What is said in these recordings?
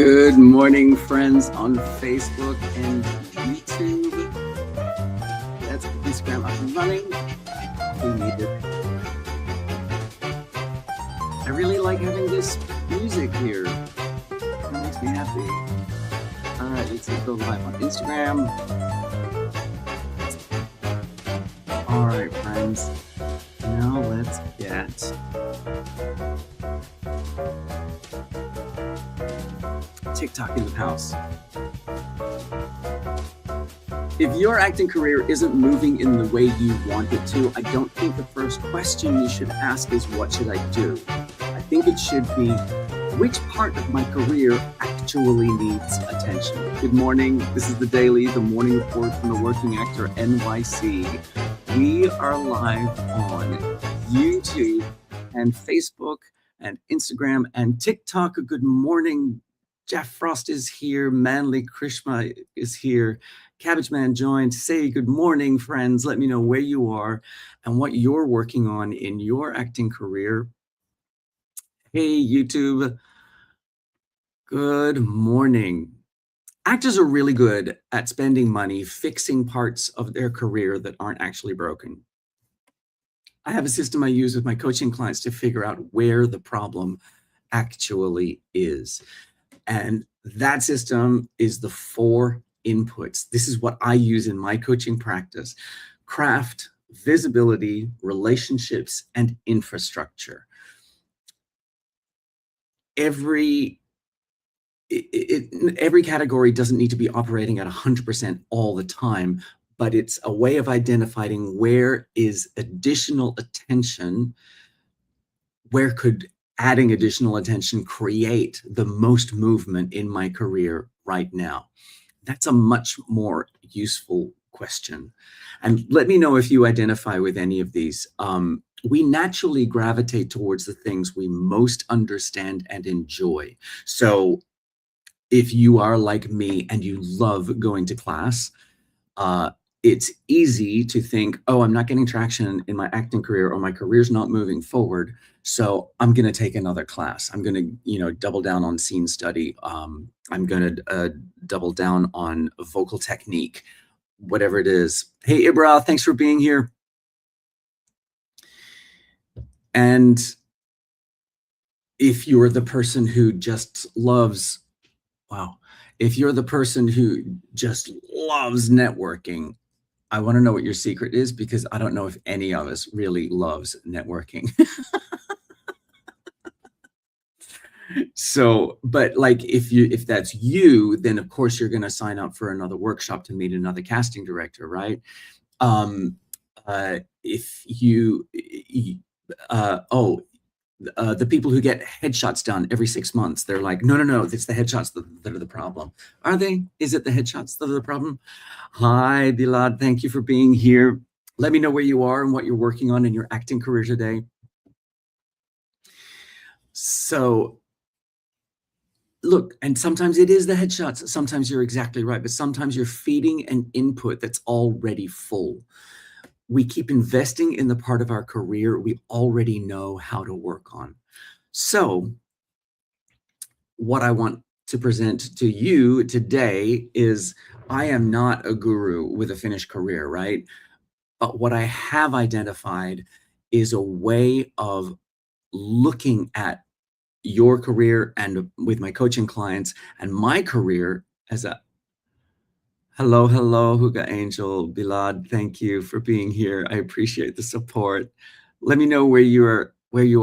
Good morning, friends on Facebook and YouTube. That's Instagram up and running. We need it. I really like having this music here. It makes me happy. All right, let's go live on Instagram. All right, friends. Now let's get TikTok in the house. If your acting career isn't moving in the way you want it to, I don't think the first question you should ask is, what should I do? I think it should be, which part of my career actually needs attention? Good morning. This is the Daily, the morning report from the Working Actor NYC. We are live on YouTube and Facebook and Instagram and TikTok. Good morning. Jeff Frost is here. Manly Krishma is here. Cabbage Man joined. Say good morning, friends. Let me know where you are and what you're working on in your acting career. Hey, YouTube. Good morning. Actors are really good at spending money fixing parts of their career that aren't actually broken. I have a system I use with my coaching clients to figure out where the problem actually is. And that system is the 4 inputs. This is what I use in my coaching practice: craft, visibility, relationships, and infrastructure. Every category doesn't need to be operating at 100% all the time, but it's a way of identifying where is additional attention, where could adding additional attention create the most movement in my career right now. That's a much more useful question. And let me know if you identify with any of these. We naturally gravitate towards the things we most understand and enjoy. So if you are like me and you love going to class, it's easy to think, oh, I'm not getting traction in my acting career, or my career's not moving forward, so I'm going to take another class. I'm going to, double down on scene study. I'm going to double down on vocal technique, whatever it is. Hey, Ibra, thanks for being here. And if you're the person who just loves, if you're the person who just loves networking, I want to know what your secret is, because I don't know if any of us really loves networking. So, but like, if that's you, then of course you're going to sign up for another workshop to meet another casting director, right? If you, the people who get headshots done every 6 months, they're like, no, it's the headshots that are the problem. Are they? Is it the headshots that are the problem? Hi, Bilad. Thank you for being here. Let me know where you are and what you're working on in your acting career today. So, look, and sometimes it is the headshots. Sometimes you're exactly right, but sometimes you're feeding an input that's already full. We keep investing in the part of our career we already know how to work on. So what I want to present to you today is, I am not a guru with a finished career, right? But what I have identified is a way of looking at your career, and with my coaching clients, and my career as a hello, Huga Angel, Bilad, thank you for being here. I appreciate the support. Let me know where you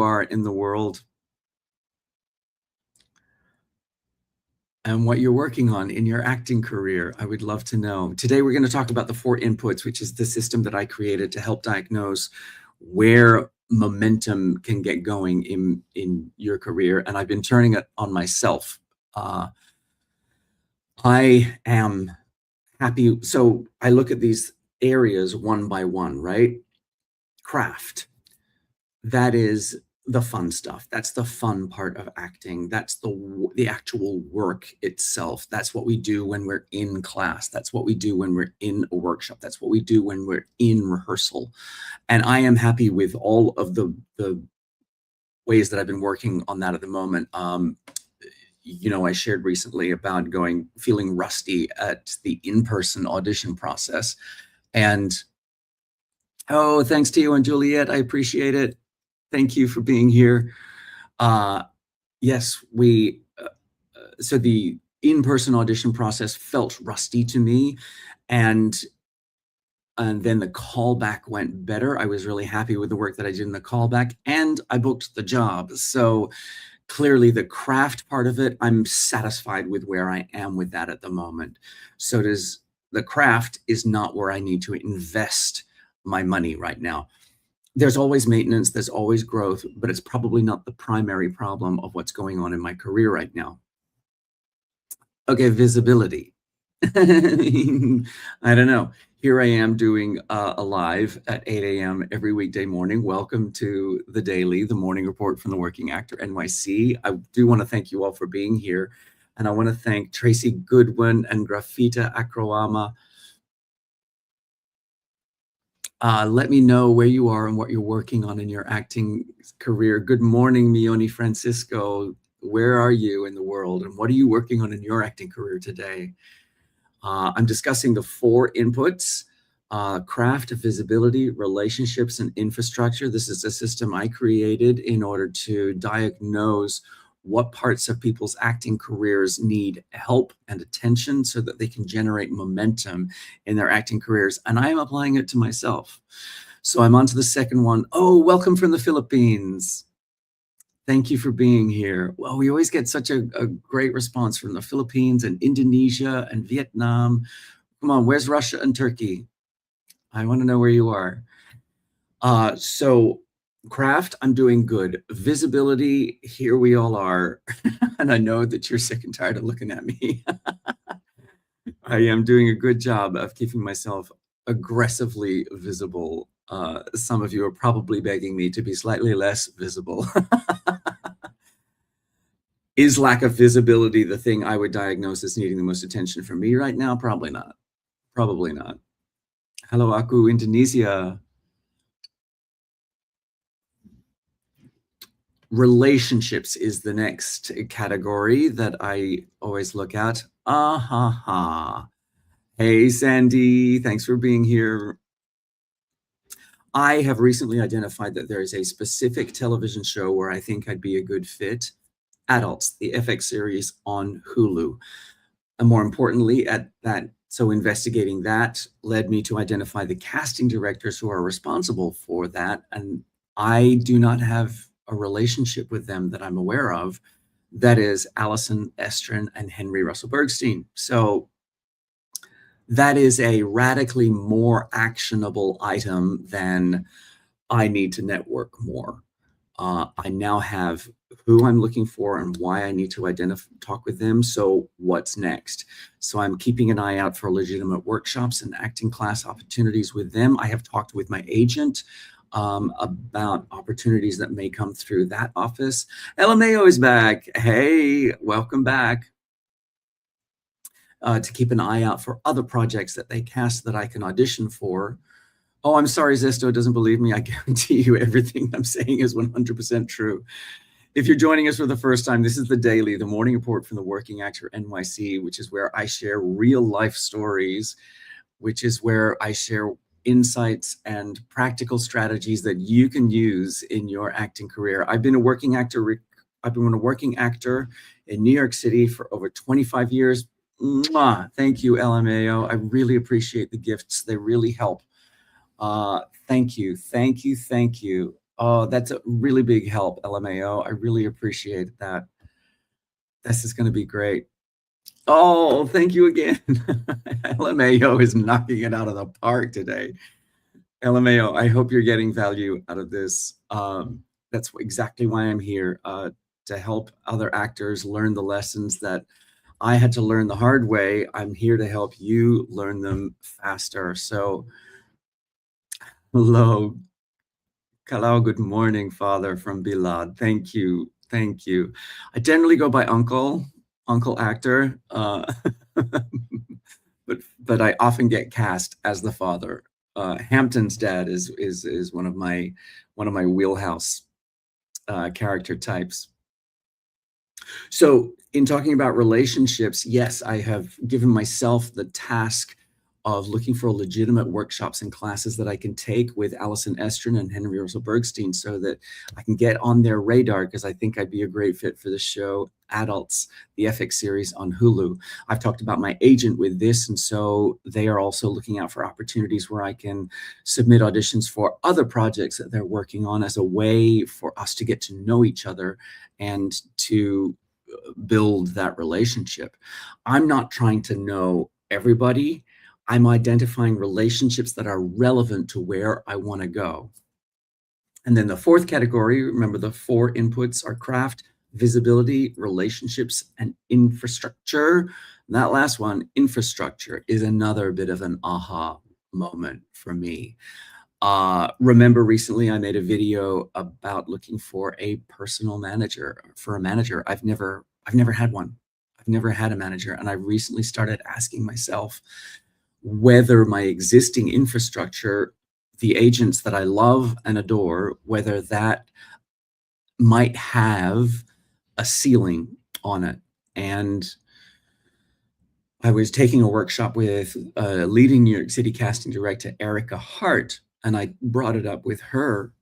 are in the world and what you're working on in your acting career. I would love to know. Today, we're going to talk about the 4 inputs, which is the system that I created to help diagnose where momentum can get going in your career. And I've been turning it on myself. I am happy. So I look at these areas one by one, right? Craft. That is the fun stuff. That's the fun part of acting. That's the actual work itself. That's what we do when we're in class. That's what we do when we're in a workshop. That's what we do when we're in rehearsal. And I am happy with all of the ways that I've been working on that at the moment. I shared recently about feeling rusty at the in-person audition process. And oh, thanks to you and Juliet. I appreciate it. Thank you for being here. Uh, yes, so the in-person audition process felt rusty to me. And then the callback went better. I was really happy with the work that I did in the callback, and I booked the job. So clearly the craft part of it, I'm satisfied with where I am with that at the moment. So does the craft is not where I need to invest my money right now. There's always maintenance, there's always growth, but it's probably not the primary problem of what's going on in my career right now. Okay, visibility. I don't know. Here I am doing a live at 8 a.m. every weekday morning. Welcome to the daily, the morning report from the Working Actor NYC. I do want to thank you all for being here. And I want to thank Tracy Goodwin and Grafita Akroama. Let me know where you are and what you're working on in your acting career. Good morning, Mioni Francisco. Where are you in the world? And what are you working on in your acting career today? I'm discussing the 4 inputs: craft, visibility, relationships, and infrastructure. This is a system I created in order to diagnose what parts of people's acting careers need help and attention so that they can generate momentum in their acting careers. And I am applying it to myself. So I'm on to the second one. Oh, welcome from the Philippines. Thank you for being here. Well, we always get such a great response from the Philippines and Indonesia and Vietnam. Come on, where's Russia and Turkey? I want to know where you are. So craft, I'm doing good. Visibility, here we all are. And I know that you're sick and tired of looking at me. I am doing a good job of keeping myself aggressively visible. Some of you are probably begging me to be slightly less visible. Is lack of visibility the thing I would diagnose as needing the most attention from me right now? Probably not. Probably not. Hello, Aku, Indonesia. Relationships is the next category that I always look at. Ha ha. Hey, Sandy, thanks for being here. I have recently identified that there is a specific television show where I think I'd be a good fit. Adults, the FX series on Hulu. And more importantly, so investigating that led me to identify the casting directors who are responsible for that. And I do not have a relationship with them that I'm aware of. That is Allison Estrin and Henry Russell Bergstein. So that is a radically more actionable item than I need to network more. I now have who I'm looking for and why I need to talk with them. So what's next? So I'm keeping an eye out for legitimate workshops and acting class opportunities with them. I have talked with my agent about opportunities that may come through that office. LMAO is back. Hey, welcome back. To keep an eye out for other projects that they cast that I can audition for. Oh, I'm sorry, Zesto doesn't believe me. I guarantee you everything I'm saying is 100% true. If you're joining us for the first time, this is the daily, the morning report from the Working Actor NYC, which is where I share real life stories, which is where I share insights and practical strategies that you can use in your acting career. I've been a working actor in New York City for over 25 years. Mwah! Thank you, LMAO. I really appreciate the gifts. They really help. Thank you. Oh, that's a really big help, LMAO. I really appreciate that. This is going to be great. Oh, thank you again. LMAO is knocking it out of the park today. LMAO, I hope you're getting value out of this. That's exactly why I'm here, to help other actors learn the lessons that I had to learn the hard way. I'm here to help you learn them faster. So hello, Kalau, good morning, Father from Bilad. Thank you. I generally go by Uncle Actor, but I often get cast as the father. Hampton's dad is one of my wheelhouse character types. So, in talking about relationships, yes, I have given myself the task of looking for legitimate workshops and classes that I can take with Alison Estrin and Henry Russell Bergstein so that I can get on their radar because I think I'd be a great fit for the show Adults, the FX series on Hulu. I've talked about my agent with this, and so they are also looking out for opportunities where I can submit auditions for other projects that they're working on as a way for us to get to know each other and to build that relationship. I'm not trying to know everybody. I'm identifying relationships that are relevant to where I want to go. And then the fourth category, remember the four inputs are craft, visibility, relationships, and infrastructure. And that last one, infrastructure, is another bit of an aha moment for me. Remember recently I made a video about looking for a personal manager for a manager. I've never had one. I've never had a manager. And I recently started asking myself whether my existing infrastructure, the agents that I love and adore, whether that might have a ceiling on it. And I was taking a workshop with leading New York City casting director Erica Hart, and I brought it up with her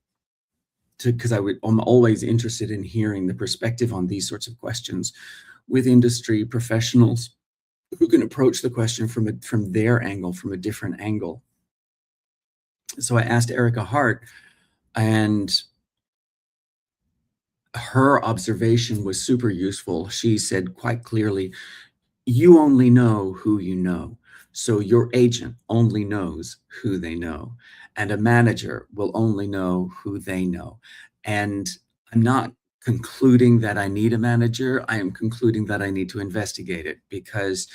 because I'm always interested in hearing the perspective on these sorts of questions with industry professionals who can approach the question from their angle, from a different angle. So I asked Erica Hart, and her observation was super useful. She said quite clearly, you only know who you know. So your agent only knows who they know, and a manager will only know who they know. And I'm not concluding that I need a manager. I am concluding that I need to investigate it because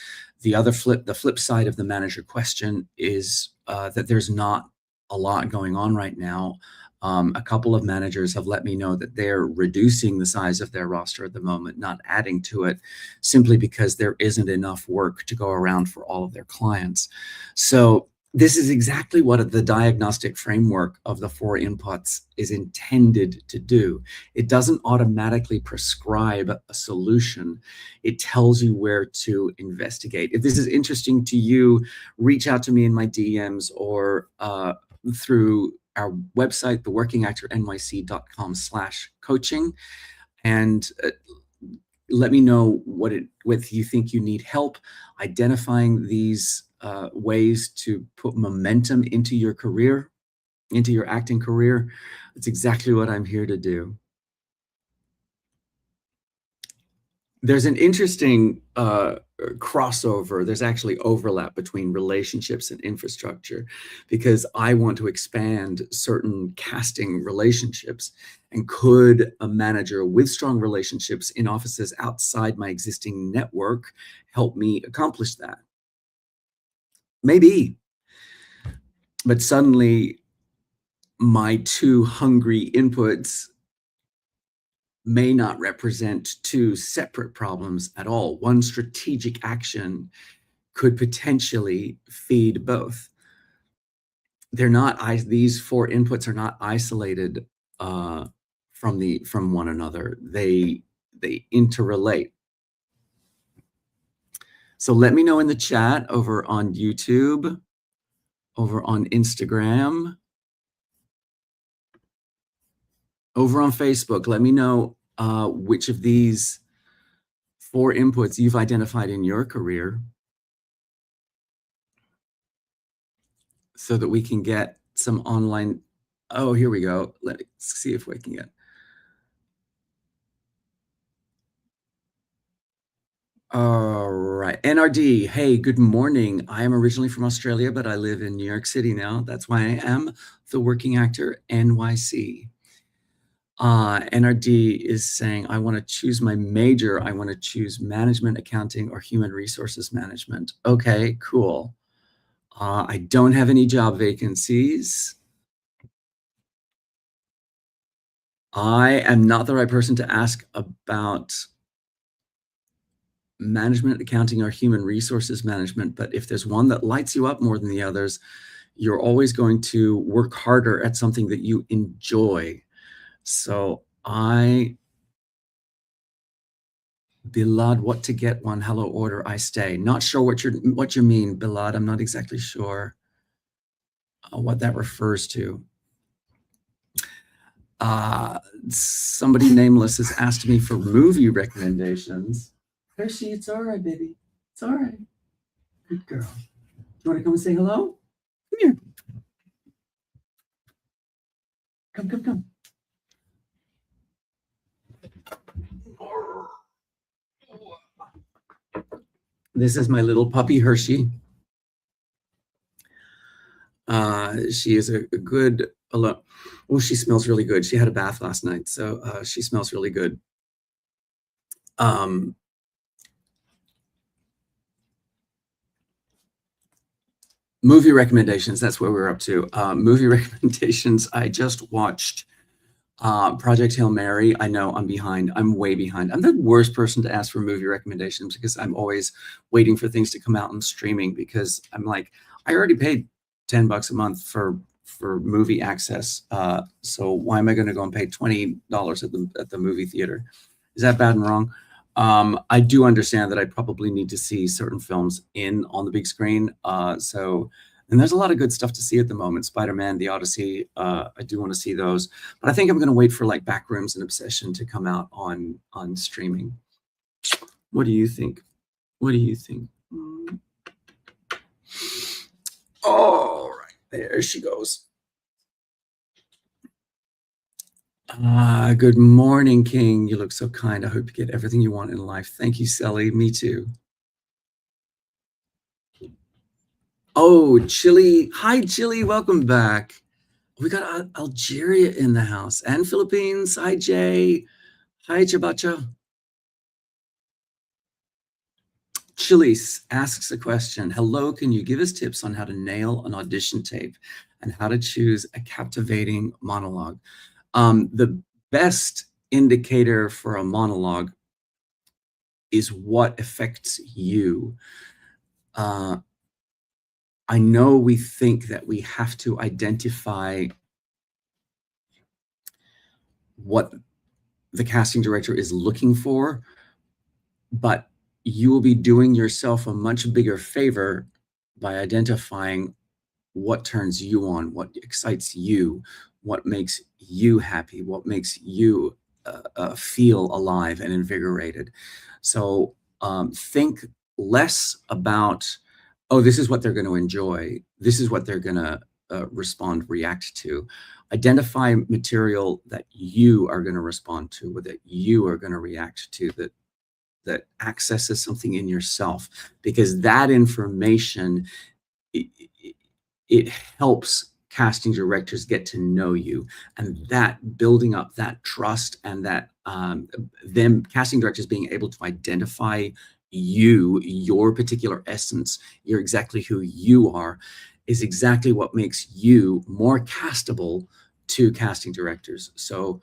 the flip side of the manager question is that there's not a lot going on right now. A couple of managers have let me know that they're reducing the size of their roster at the moment, not adding to it, simply because there isn't enough work to go around for all of their clients. So this is exactly what the diagnostic framework of the four inputs is intended to do. It doesn't automatically prescribe a solution. It tells you where to investigate. If this is interesting to you, reach out to me in my DMs or through our website, theworkingactornyc.com/coaching, and let me know what you think you need help identifying these ways to put momentum into your career, into your acting career. It's exactly what I'm here to do. There's an interesting crossover. There's actually overlap between relationships and infrastructure because I want to expand certain casting relationships. And could a manager with strong relationships in offices outside my existing network help me accomplish that? Maybe. But suddenly my two hungry inputs may not represent two separate problems at all. One strategic action could potentially feed both. They're not, these four inputs are not isolated from one another. They interrelate. So let me know in the chat over on YouTube, over on Instagram, over on Facebook. Let me know which of these four inputs you've identified in your career so that we can get some online. Oh, here we go. Let's see if we can get. All right. NRD, hey, good morning. I am originally from Australia, but I live in New York City now. That's why I am the Working Actor NYC. NRD is saying, I want to choose my major. I want to choose management, accounting, or human resources management. Okay, cool. I don't have any job vacancies. I am not the right person to ask about management, accounting, or human resources management. But if there's one that lights you up more than the others, you're always going to work harder at something that you enjoy. So I Bilad, what to get one? Hello, order, I stay. Not sure what you mean, Bilad. I'm not exactly sure what that refers to. Uh, Somebody nameless has asked me for movie recommendations. Hershey, it's all right, baby. It's all right. Good girl. You want to come and say hello? Come here. Come, come, come. This is my little puppy, Hershey. She is a good, oh, she smells really good. She had a bath last night, so she smells really good. Movie recommendations, that's where we're up to. Movie recommendations, I just watched Project Hail Mary. I know I'm behind. I'm way behind. I'm the worst person to ask for movie recommendations because I'm always waiting for things to come out on streaming because I'm like, I already paid $10 a month for movie access. So why am I going to go and pay $20 at the movie theater? Is that bad and wrong? I do understand that I probably need to see certain films on the big screen. And there's a lot of good stuff to see at the moment. Spider-Man, The Odyssey, I do want to see those. But I think I'm going to wait for like Backrooms and Obsession to come out on streaming. What do you think? What do you think? All right, there she goes. Good morning, King. You look so kind. I hope you get everything you want in life. Thank you, Sally. Me too. Oh, Chile. Hi, Chile. Welcome back. We got Algeria in the house and Philippines. Hi, Jay. Hi, Chabacha. Chile asks a question. Hello, can you give us tips on how to nail an audition tape and how to choose a captivating monologue? The best indicator for a monologue is what affects you. I know we think that we have to identify what the casting director is looking for, but you will be doing yourself a much bigger favor by identifying what turns you on, what excites you, what makes you happy, what makes you feel alive and invigorated. So think less about, oh, this is what they're going to enjoy. This is what they're going to react to. Identify material that you are going to respond to, or that you are going to react to, that accesses something in yourself, because that information, it helps casting directors get to know you, and that building up that trust, and that them casting directors being able to identify your particular essence, you're exactly who you are, is exactly what makes you more castable to casting directors. So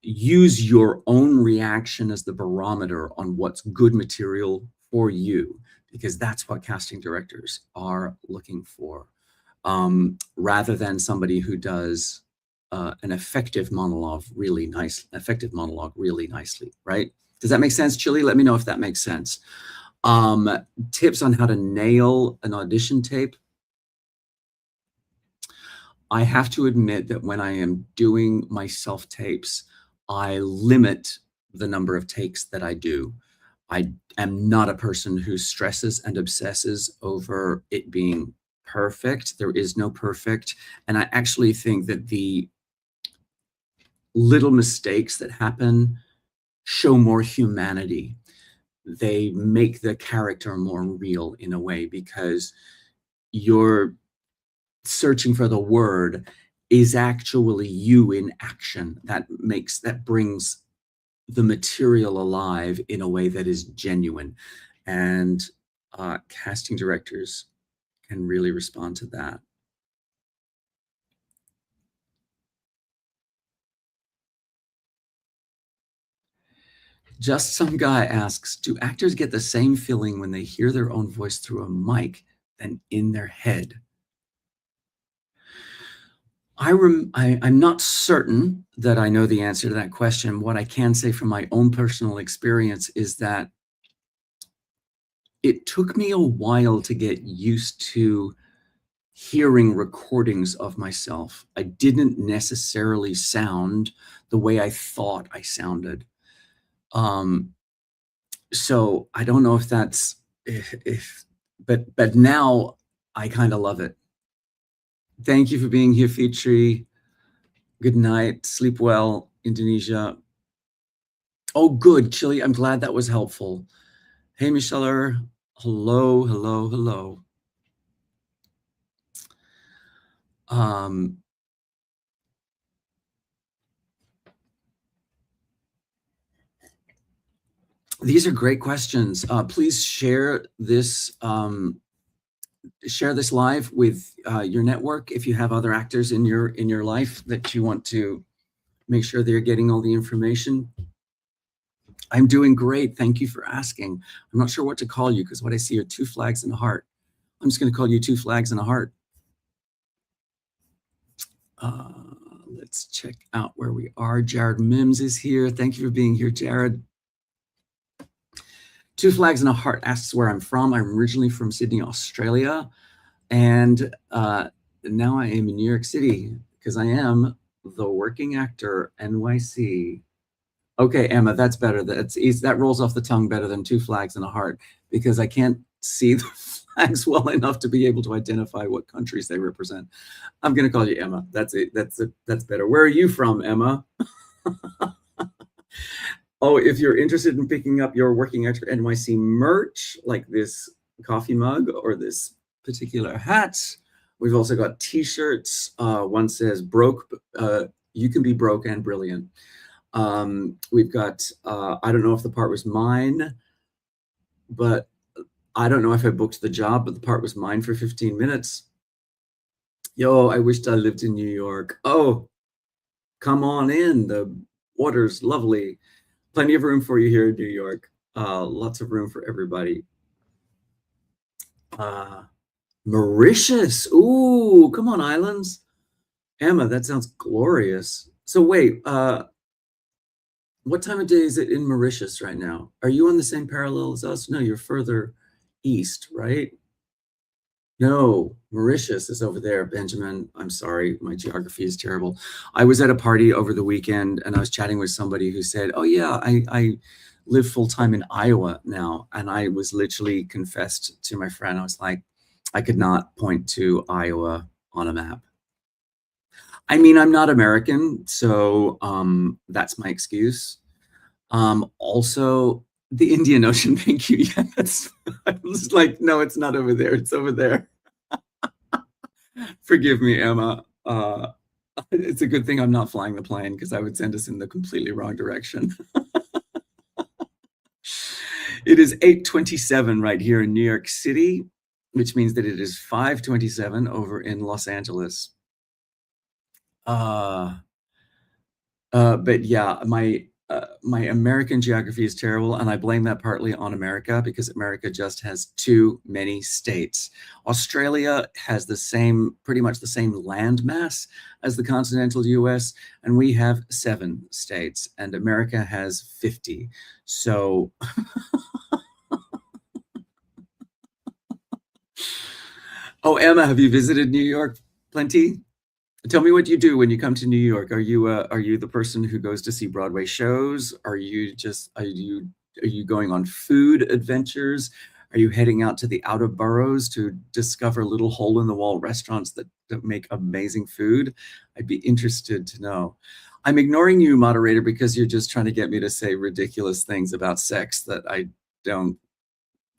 use your own reaction as the barometer on what's good material for you, because that's what casting directors are looking for, rather than somebody who does an effective monologue really nicely, right? Does that make sense, Chili? Let me know if that makes sense. Tips on how to nail an audition tape. I have to admit that when I am doing my self-tapes, I limit the number of takes that I do. I am not a person who stresses and obsesses over it being perfect. There is no perfect. And I actually think that the little mistakes that happen show more humanity. They make the character more real in a way, because you're searching for the word is actually you in action. That brings the material alive in a way that is genuine, and casting directors can really respond to that. Just Some Guy asks, do actors get the same feeling when they hear their own voice through a mic than in their head? I'm not certain that I know the answer to that question. What I can say from my own personal experience is that it took me a while to get used to hearing recordings of myself. I didn't necessarily sound the way I thought I sounded. Um, so I don't know if that's if but now I kind of love it. Thank you for being here, Fitri. Good night. Sleep well, Indonesia. Oh, good, Chile. I'm glad that was helpful. Hey, Michelle. Hello, hello, hello. Um, these are great questions. Please share this live with your network if you have other actors in your life that you want to make sure they're getting all the information. I'm doing great. Thank you for asking. I'm not sure what to call you because what I see are two flags and a heart. I'm just going to call you two flags and a heart. Let's check out where we are. Jared Mims is here. Thank you for being here, Jared. Two flags and a heart asks where I'm from. I'm originally from Sydney, Australia. And now I am in New York City because I am the Working Actor NYC. Okay, Emma, that's better. That rolls off the tongue better than two flags and a heart because I can't see the flags well enough to be able to identify what countries they represent. I'm going to call you Emma. That's it. That's better. Where are you from, Emma? Oh, if you're interested in picking up your Working Actor NYC merch, like this coffee mug or this particular hat, we've also got t-shirts. One says broke, you can be broke and brilliant. We've got, I don't know if the part was mine, but I don't know if I booked the job, but the part was mine for 15 minutes. Yo, I wished I lived in New York. Oh, come on in. The water's lovely. Plenty of room for you here in New York. Lots of room for everybody. Mauritius. Ooh, come on, islands. Emma, that sounds glorious. So wait, what time of day is it in Mauritius right now? Are you on the same parallel as us? No, you're further east, right? No, Mauritius is over there, Benjamin. I'm sorry, my geography is terrible. I was at a party over the weekend and I was chatting with somebody who said, oh yeah, I live full time in Iowa now. And I was literally confessed to my friend. I was like, I could not point to Iowa on a map. I mean, I'm not American, so that's my excuse. Also, the Indian Ocean, thank you. Yeah, I was like, no, it's not over there. It's over there. Forgive me, Emma. It's a good thing I'm not flying the plane because I would send us in the completely wrong direction. It is 8:27 right here in New York City, which means that it is 5:27 over in Los Angeles. But yeah, my American geography is terrible, and I blame that partly on America because America just has too many states. Australia has pretty much the same land mass as the continental US, and we have 7 states, and America has 50. So, oh, Emma, have you visited New York plenty? Tell me what you do when you come to New York. Are you the person who goes to see Broadway shows? Are you going on food adventures? Are you heading out to the outer boroughs to discover little hole in the wall restaurants that make amazing food? I'd be interested to know. I'm ignoring you, moderator, because you're just trying to get me to say ridiculous things about sex that I don't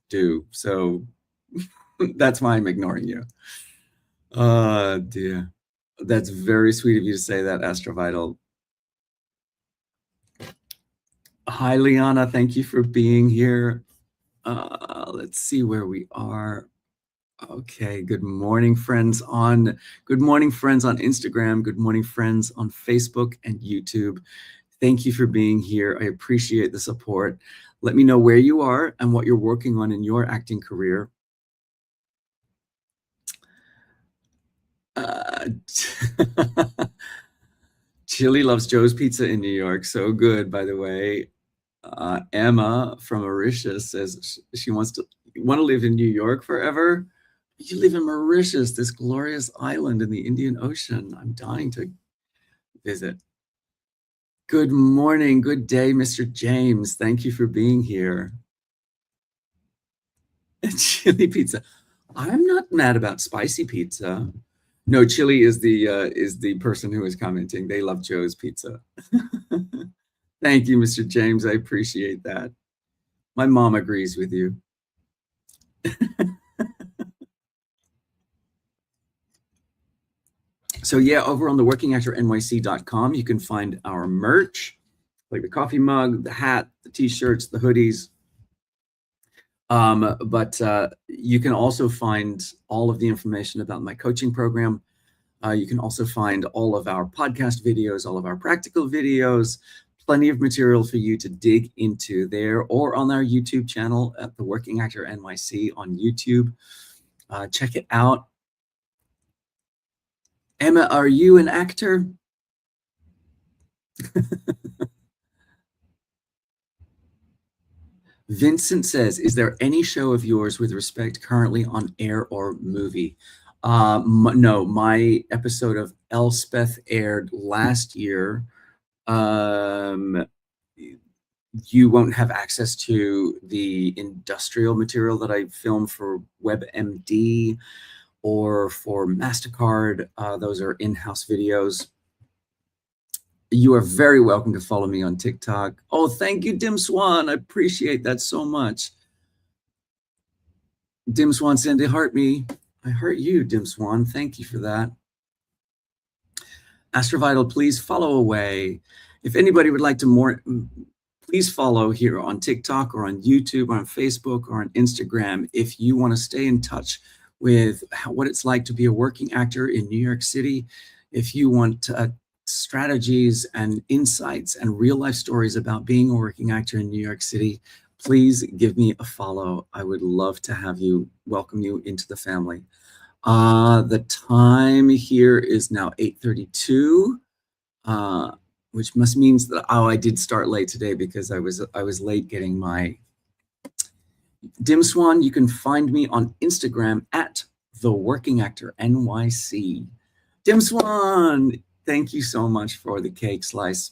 do. So that's why I'm ignoring you. Dear. That's very sweet of you to say that, Astrovital. Hi, Liana. Thank you for being here. Let's see where we are. Okay. Good morning, friends on Instagram. Good morning, friends on Facebook and YouTube. Thank you for being here. I appreciate the support. Let me know where you are and what you're working on in your acting career. Chili loves Joe's Pizza in New York. So good, by the way. Emma from Mauritius says she wants to live in New York forever. You live in Mauritius, this glorious island in the Indian Ocean. I'm dying to visit. Good morning, good day, Mr. James. Thank you for being here. Chili pizza. I'm not mad about spicy pizza. No, Chili is the person who is commenting. They love Joe's Pizza. Thank you, Mr. James. I appreciate that. My mom agrees with you. So yeah, over on the workingactornyc.com, you can find our merch, like the coffee mug, the hat, the t-shirts, the hoodies. But you can also find all of the information about my coaching program. You can also find all of our podcast videos, all of our practical videos, plenty of material for you to dig into there, or on our YouTube channel at the Working Actor NYC on YouTube. Check it out. Emma, are you an actor? Vincent says, is there any show of yours with respect currently on air or movie? No, my episode of Elspeth aired last year. You won't have access to the industrial material that I filmed for WebMD or for MasterCard. Those are in-house videos. You are very welcome to follow me on TikTok. Oh, thank you, Dim Swan. I appreciate that so much. Dim Swan said to heart me. I heart you, Dim Swan. Thank you for that. Astrovital, please follow away. If anybody would like to please follow here on TikTok or on YouTube or on Facebook or on Instagram if you want to stay in touch with what it's like to be a working actor in New York City. If you want strategies and insights and real life stories about being a working actor in New York City, please give me a follow. I would love to welcome you into the family. The time here is now 8:32, which must means that I did start late today because I was late getting my Dim Swan. You can find me on Instagram at the Working Actor NYC. Dim Swan, thank you so much for the cake slice.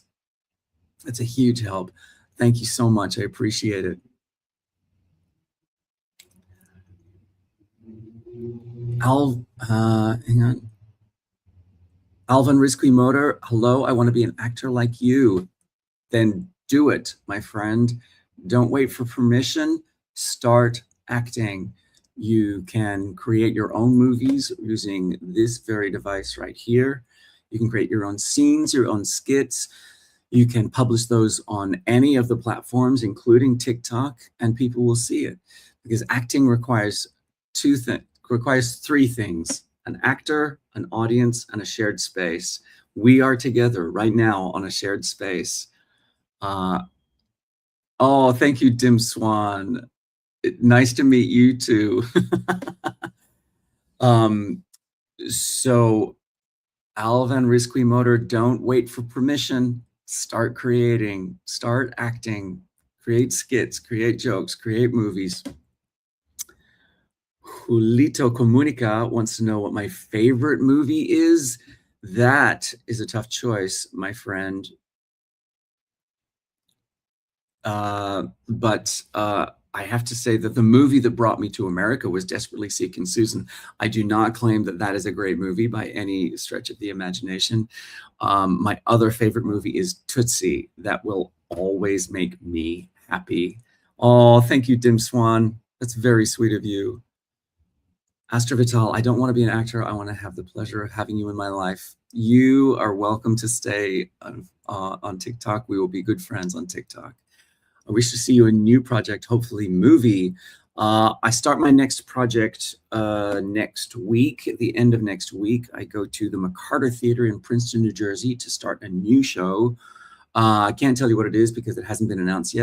That's a huge help. Thank you so much. I appreciate it. Hang on. Alvin Risky Motor, hello, I want to be an actor like you. Then do it, my friend. Don't wait for permission. Start acting. You can create your own movies using this very device right here. You can create your own scenes, your own skits. You can publish those on any of the platforms, including TikTok, and people will see it. Because acting requires three things: an actor, an audience, and a shared space. We are together right now on a shared space. Oh, thank you, Dim Swan. Nice to meet you too. So Alvan Risky Motor, don't wait for permission. Start creating, start acting, create skits, create jokes, create movies. Julito Comunica wants to know what my favorite movie is. That is a tough choice, my friend. But I have to say that the movie that brought me to America was Desperately Seeking Susan. I do not claim that that is a great movie by any stretch of the imagination. My other favorite movie is Tootsie. That will always make me happy. Oh, thank you, Dim Swan. That's very sweet of you. Astra Vital, I don't want to be an actor. I want to have the pleasure of having you in my life. You are welcome to stay on TikTok. We will be good friends on TikTok. I wish to see you in a new project, hopefully movie. I start my next project next week. At the end of next week, I go to the McCarter Theater in Princeton, New Jersey to start a new show. I can't tell you what it is because it hasn't been announced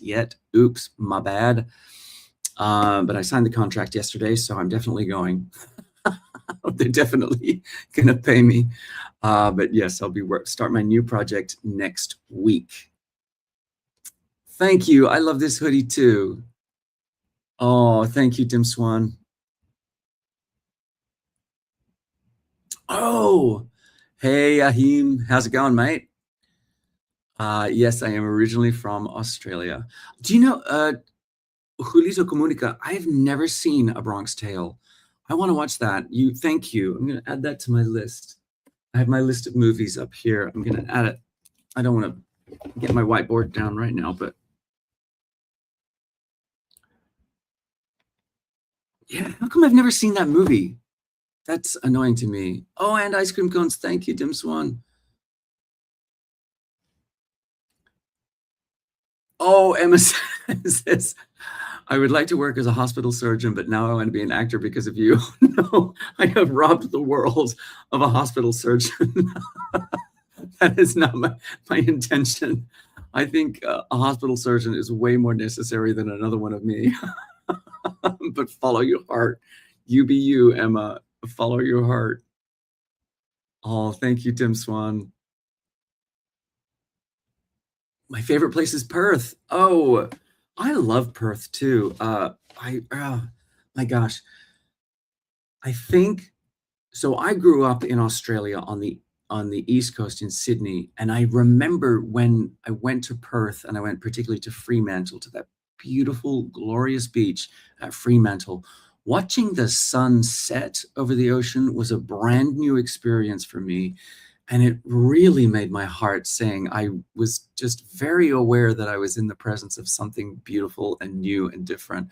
yet. Oops, my bad. But I signed the contract yesterday, so I'm definitely going. They're definitely gonna pay me. But yes, I'll be start my new project next week. Thank you. I love this hoodie too. Oh, thank you, Dim Swan. Oh, hey, Ahim. How's it going, mate? Yes, I am originally from Australia. Do you know Julito Comunica? I've never seen A Bronx Tale. I want to watch that. Thank you. I'm going to add that to my list. I have my list of movies up here. I'm going to add it. I don't want to get my whiteboard down right now, but yeah, how come I've never seen that movie? That's annoying to me. Oh, and ice cream cones. Thank you, Dim Swan. Oh, Emma says, I would like to work as a hospital surgeon, but now I want to be an actor because of you. No, I have robbed the world of a hospital surgeon. That is not my intention. I think a hospital surgeon is way more necessary than another one of me. But follow your heart. You be you, Emma. Follow your heart. Oh, thank you, Tim Swan. My favorite place is Perth. Oh, I love Perth too. My gosh, I think so. I grew up in Australia on the East Coast in Sydney, and I remember when I went to Perth, and I went particularly to Fremantle, to that beautiful, glorious beach at Fremantle. Watching the sun set over the ocean was a brand new experience for me. And it really made my heart sing. I was just very aware that I was in the presence of something beautiful and new and different.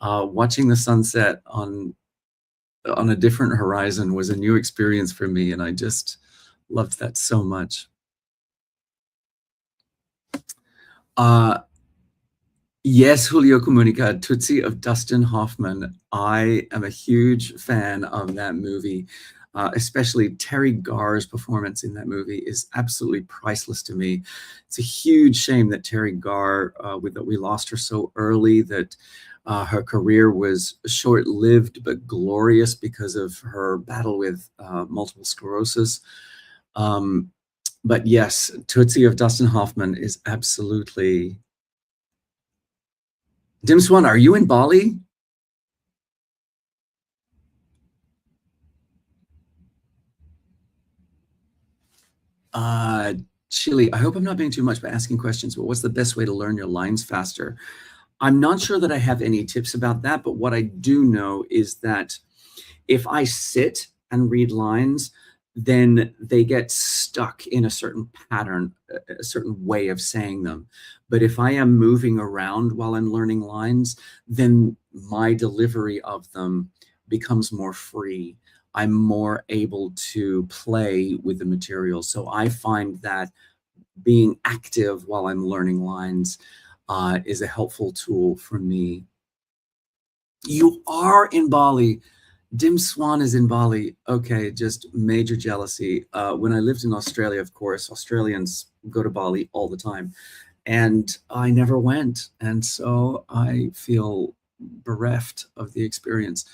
Watching the sunset on a different horizon was a new experience for me, and I just loved that so much. Uh, yes, Julio Comunica, Tootsie of Dustin Hoffman. I am a huge fan of that movie. Especially Terry Garr's performance in that movie is absolutely priceless to me. It's a huge shame that Terry Garr, that we lost her so early, that her career was short-lived but glorious because of her battle with multiple sclerosis. Um, but yes, Tootsie of Dustin Hoffman is absolutely. Dim Swan, are you in Bali? Uh, Chili, I hope I'm not being too much by asking questions, but what's the best way to learn your lines faster? I'm not sure that I have any tips about that, but what I do know is that if I sit and read lines, then they get stuck in a certain pattern, a certain way of saying them. But if I am moving around while I'm learning lines, then my delivery of them becomes more free. I'm more able to play with the material. So I find that being active while I'm learning lines is a helpful tool for me. You are in Bali. Dim Swan is in Bali. Okay, just major jealousy. When I lived in Australia, of course, Australians go to Bali all the time, and I never went, and so I feel bereft of the experience.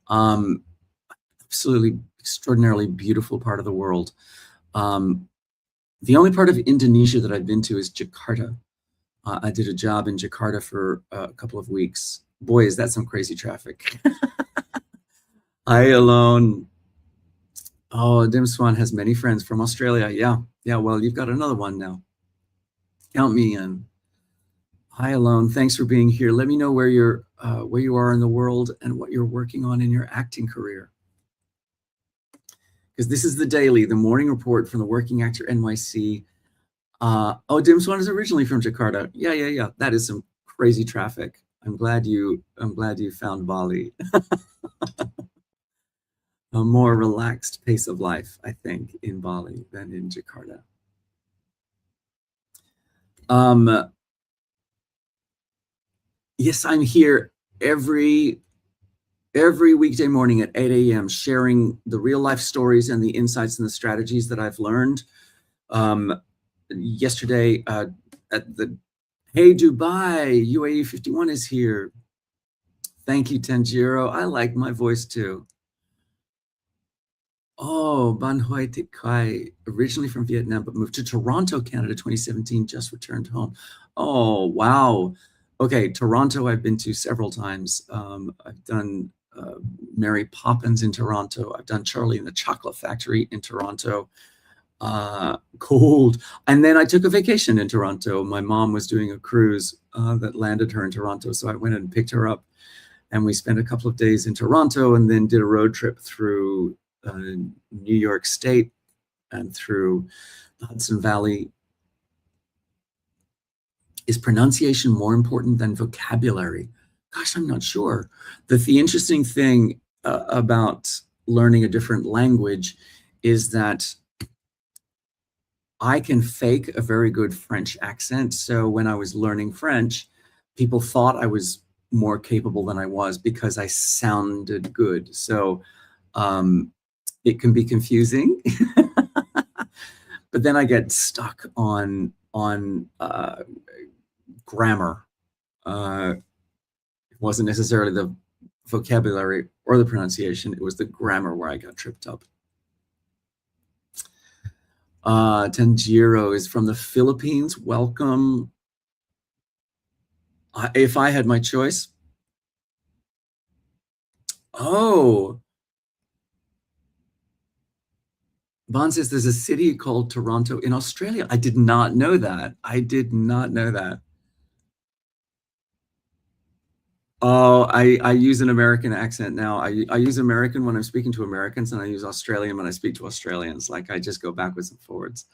Um, Absolutely extraordinarily beautiful part of the world. Um, the only part of Indonesia that I've been to is Jakarta. I did a job in Jakarta for a couple of weeks. Boy, is that some crazy traffic. I alone. Oh, Dim Swan has many friends from Australia. Yeah. Yeah. Well, you've got another one now. Count me in. Hi, Alone. Thanks for being here. Let me know where you are in the world and what you're working on in your acting career. Because this is the daily, the morning report from the Working Actor NYC. Oh, Dim Swan is originally from Jakarta. Yeah, yeah, yeah. That is some crazy traffic. I'm glad you found Bali. A more relaxed pace of life, I think, in Bali than in Jakarta. Um, yes, I'm here every weekday morning at 8 a.m. sharing the real life stories and the insights and the strategies that I've learned. Yesterday at the Hey Dubai, UAE 51 is here. Thank you, Tanjiro. I like my voice too. Oh, Ban Hoi Thich Kai, originally from Vietnam, but moved to Toronto, Canada, 2017, just returned home. Oh, wow. Okay, Toronto, I've been to several times. I've done Mary Poppins in Toronto. I've done Charlie and the Chocolate Factory in Toronto. Cold. And then I took a vacation in Toronto. My mom was doing a cruise that landed her in Toronto, so I went and picked her up, and we spent a couple of days in Toronto and then did a road trip through New York State and through the Hudson Valley. Is pronunciation more important than vocabulary? Gosh, I'm not sure. The interesting thing about learning a different language is that I can fake a very good French accent. So when I was learning French, people thought I was more capable than I was because I sounded good. So it can be confusing, but then I get stuck on grammar. It wasn't necessarily the vocabulary or the pronunciation; it was the grammar where I got tripped up. Tanjiro is from the Philippines. Welcome. If I had my choice, oh, Bon says there's a city called Toronto in Australia. I did not know that. I did not know that. Oh, I use an American accent now. I use American when I'm speaking to Americans, and I use Australian when I speak to Australians. Like I just go backwards and forwards.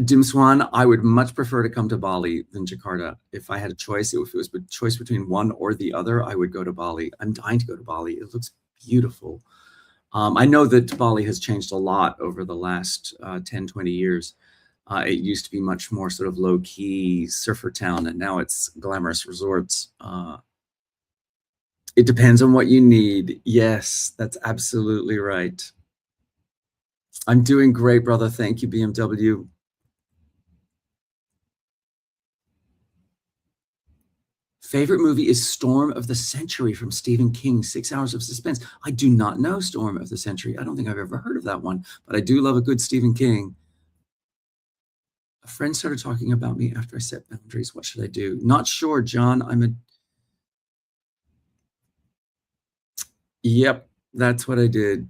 Dim Swan, I would much prefer to come to Bali than Jakarta. If I had a choice, if it was a choice between one or the other, I would go to Bali. I'm dying to go to Bali. It looks beautiful. I know that Bali has changed a lot over the last 10, 20 years. It used to be much more sort of low-key surfer town, and now it's glamorous resorts. It depends on what you need. Yes, that's absolutely right. I'm doing great, brother. Thank you, BMW. Favorite movie is Storm of the Century from Stephen King, 6 Hours of Suspense. I do not know Storm of the Century. I don't think I've ever heard of that one, but I do love a good Stephen King. A friend started talking about me after I set boundaries. What should I do? Not sure, John. Yep, that's what I did.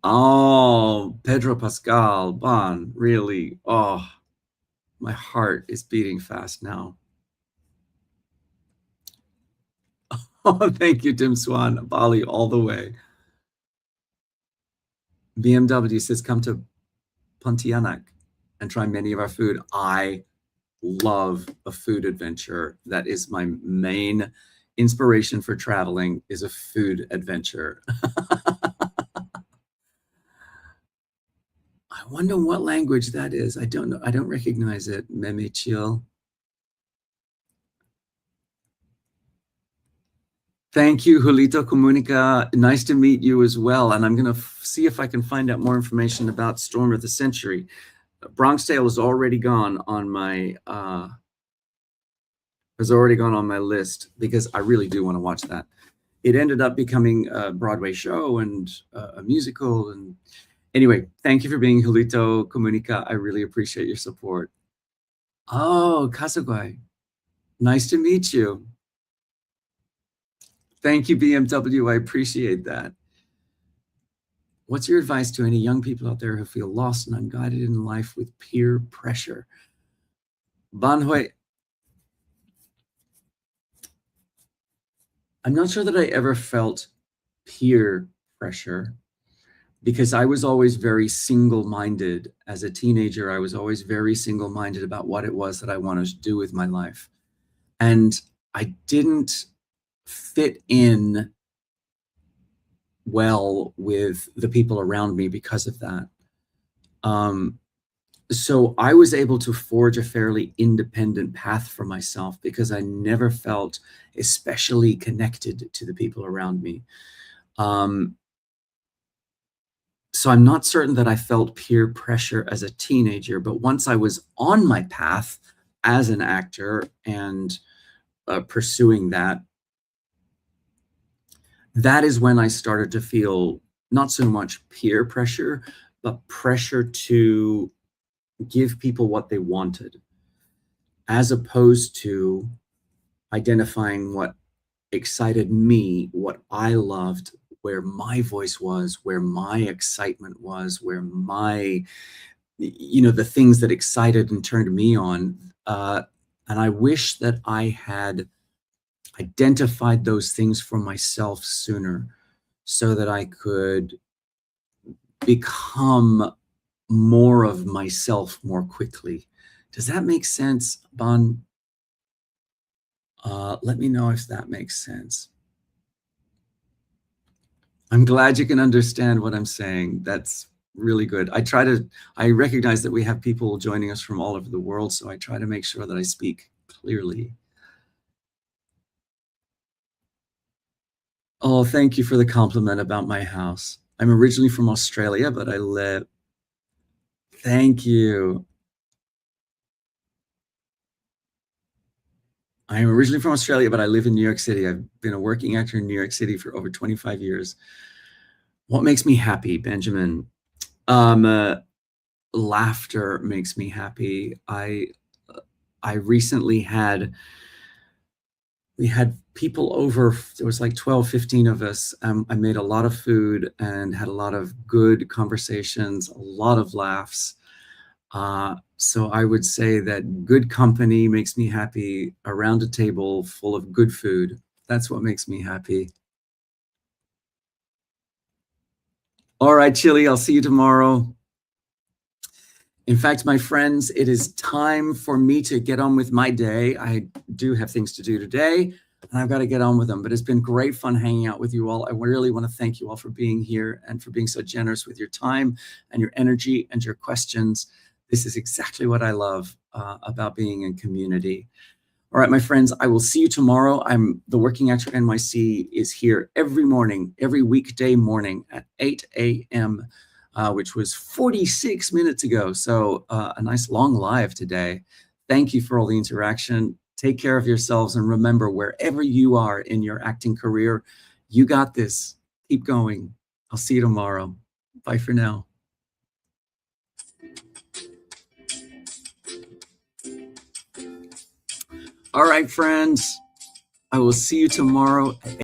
Oh, Pedro Pascal, Bon, really? Oh, my heart is beating fast now. Oh, thank you, Tim Swan. Bali all the way. BMW says come to Pontianak and try many of our food. I love a food adventure. That is my main inspiration for traveling, is a food adventure. I wonder what language that is. I don't know. I don't recognize it. Meme Chill. Thank you, Julito Comunica. Nice to meet you as well. And I'm going to see if I can find out more information about Storm of the Century. Bronx Tale is already gone on my list because I really do want to watch that. It ended up becoming a Broadway show and a musical. And anyway, thank you for being Julito Comunica. I really appreciate your support. Oh, Kasugwai. Nice to meet you. Thank you, BMW. I appreciate that. What's your advice to any young people out there who feel lost and unguided in life with peer pressure? Banhui, I'm not sure that I ever felt peer pressure because I was always very single-minded. As a teenager, I was always very single-minded about what it was that I wanted to do with my life. And I didn't fit in well with the people around me because of that. So I was able to forge a fairly independent path for myself because I never felt especially connected to the people around me. So I'm not certain that I felt peer pressure as a teenager, but once I was on my path as an actor and pursuing that, that is when I started to feel not so much peer pressure, but pressure to give people what they wanted, as opposed to identifying what excited me, what I loved, where my voice was, where my excitement was, where my, the things that excited and turned me on. And I wish that I had identified those things for myself sooner so that I could become more of myself more quickly. Does that make sense, Bon? Let me know if that makes sense. I'm glad you can understand what I'm saying. That's really good. I recognize that we have people joining us from all over the world, so I try to make sure that I speak clearly. Oh, thank you for the compliment about my house. I'm originally from Australia, but I live. Thank you. I am originally from Australia, but I live in New York City. I've been a working actor in New York City for over 25 years. What makes me happy, Benjamin? Um, uh, Laughter makes me happy. I recently we had people over. There was like 12, 15 of us. I made a lot of food and had a lot of good conversations, a lot of laughs. So I would say that good company makes me happy around a table full of good food. That's what makes me happy. All right, Chili, I'll see you tomorrow. In fact, my friends, it is time for me to get on with my day. I do have things to do today, and I've got to get on with them. But it's been great fun hanging out with you all. I really want to thank you all for being here and for being so generous with your time and your energy and your questions. This is exactly what I love about being in community. All right, my friends, I will see you tomorrow. The Working Actor NYC is here every morning, every weekday morning at 8 a.m., which was 46 minutes ago. So a nice long live today. Thank you for all the interaction. Take care of yourselves. And remember, wherever you are in your acting career, you got this. Keep going. I'll see you tomorrow. Bye for now. All right, friends. I will see you tomorrow.